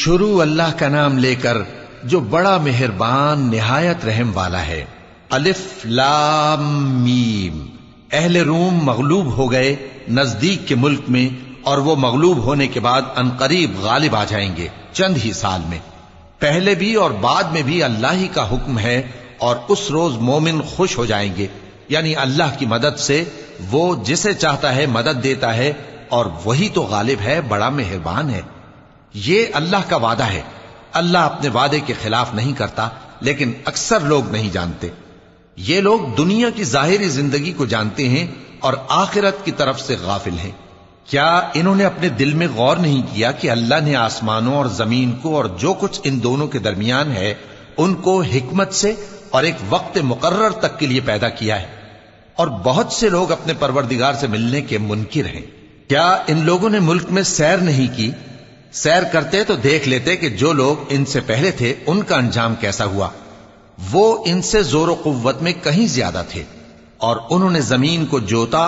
شروع اللہ کا نام لے کر جو بڑا مہربان نہایت رحم والا ہے۔ الف لام میم۔ اہل روم مغلوب ہو گئے نزدیک کے ملک میں، اور وہ مغلوب ہونے کے بعد عنقریب غالب آ جائیں گے چند ہی سال میں۔ پہلے بھی اور بعد میں بھی اللہ ہی کا حکم ہے، اور اس روز مومن خوش ہو جائیں گے، یعنی اللہ کی مدد سے وہ جسے چاہتا ہے مدد دیتا ہے، اور وہی تو غالب ہے، بڑا مہربان ہے۔ یہ اللہ کا وعدہ ہے۔ اللہ اپنے وعدے کے خلاف نہیں کرتا، لیکن اکثر لوگ نہیں جانتے۔ یہ لوگ دنیا کی ظاہری زندگی کو جانتے ہیں اور آخرت کی طرف سے غافل ہیں۔ کیا انہوں نے اپنے دل میں غور نہیں کیا کہ اللہ نے آسمانوں اور زمین کو اور جو کچھ ان دونوں کے درمیان ہے ان کو حکمت سے اور ایک وقت مقرر تک کے لیے پیدا کیا ہے، اور بہت سے لوگ اپنے پروردگار سے ملنے کے منکر ہیں۔ کیا ان لوگوں نے ملک میں سیر نہیں کی؟ سیر کرتے تو دیکھ لیتے کہ جو لوگ ان سے پہلے تھے ان کا انجام کیسا ہوا۔ وہ ان سے زور و قوت میں کہیں زیادہ تھے، اور انہوں نے زمین کو جوتا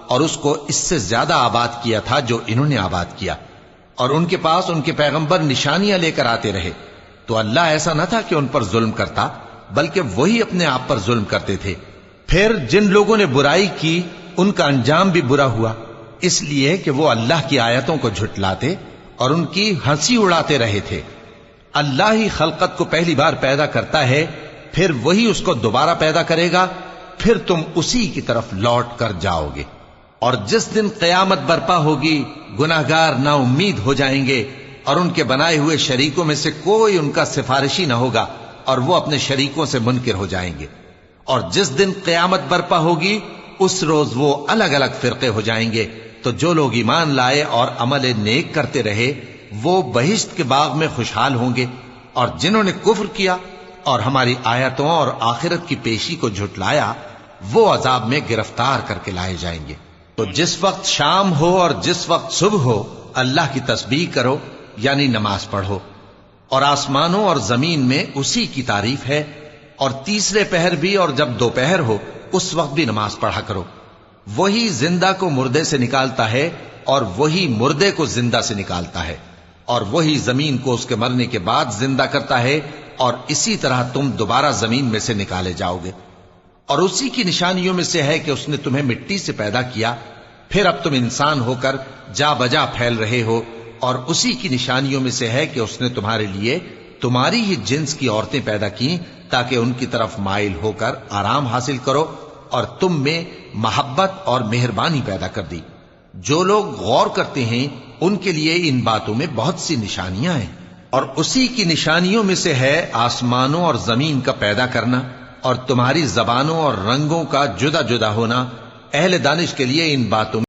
اور اس کو اس سے زیادہ آباد کیا تھا جو انہوں نے آباد کیا، اور ان کے پاس ان کے پیغمبر نشانیاں لے کر آتے رہے۔ تو اللہ ایسا نہ تھا کہ ان پر ظلم کرتا، بلکہ وہی اپنے آپ پر ظلم کرتے تھے۔ پھر جن لوگوں نے برائی کی ان کا انجام بھی برا ہوا، اس لیے کہ وہ اللہ کی آیتوں کو جھٹلاتے اور ان کی ہنسی اڑاتے رہے تھے۔ اللہ ہی خلقت کو پہلی بار پیدا کرتا ہے، پھر وہی اس کو دوبارہ پیدا کرے گا، پھر تم اسی کی طرف لوٹ کر جاؤ گے۔ اور جس دن قیامت برپا ہوگی گناہگار نا امید ہو جائیں گے، اور ان کے بنائے ہوئے شریکوں میں سے کوئی ان کا سفارشی نہ ہوگا، اور وہ اپنے شریکوں سے منکر ہو جائیں گے۔ اور جس دن قیامت برپا ہوگی اس روز وہ الگ الگ فرقے ہو جائیں گے، تو جو لوگ ایمان لائے اور عمل نیک کرتے رہے وہ بہشت کے باغ میں خوشحال ہوں گے، اور جنہوں نے کفر کیا اور ہماری آیتوں اور آخرت کی پیشی کو جھٹلایا وہ عذاب میں گرفتار کر کے لائے جائیں گے۔ تو جس وقت شام ہو اور جس وقت صبح ہو اللہ کی تسبیح کرو، یعنی نماز پڑھو، اور آسمانوں اور زمین میں اسی کی تعریف ہے، اور تیسرے پہر بھی اور جب دوپہر ہو اس وقت بھی نماز پڑھا کرو۔ وہی زندہ کو مردے سے نکالتا ہے اور وہی مردے کو زندہ سے نکالتا ہے، اور وہی زمین کو اس کے مرنے کے بعد زندہ کرتا ہے، اور اسی طرح تم دوبارہ زمین میں سے نکالے جاؤ گے۔ اور اسی کی نشانیوں میں سے ہے کہ اس نے تمہیں مٹی سے پیدا کیا، پھر اب تم انسان ہو کر جا بجا پھیل رہے ہو، اور اسی کی نشانیوں میں سے ہے کہ اس نے تمہارے لیے تمہاری ہی جنس کی عورتیں پیدا کی تاکہ ان کی طرف مائل ہو کر آرام حاصل کرو، اور تم میں محبت اور مہربانی پیدا کر دی۔ جو لوگ غور کرتے ہیں ان کے لیے ان باتوں میں بہت سی نشانیاں ہیں۔ اور اسی کی نشانیوں میں سے ہے آسمانوں اور زمین کا پیدا کرنا، اور تمہاری زبانوں اور رنگوں کا جدا جدا ہونا۔ اہل دانش کے لیے ان باتوں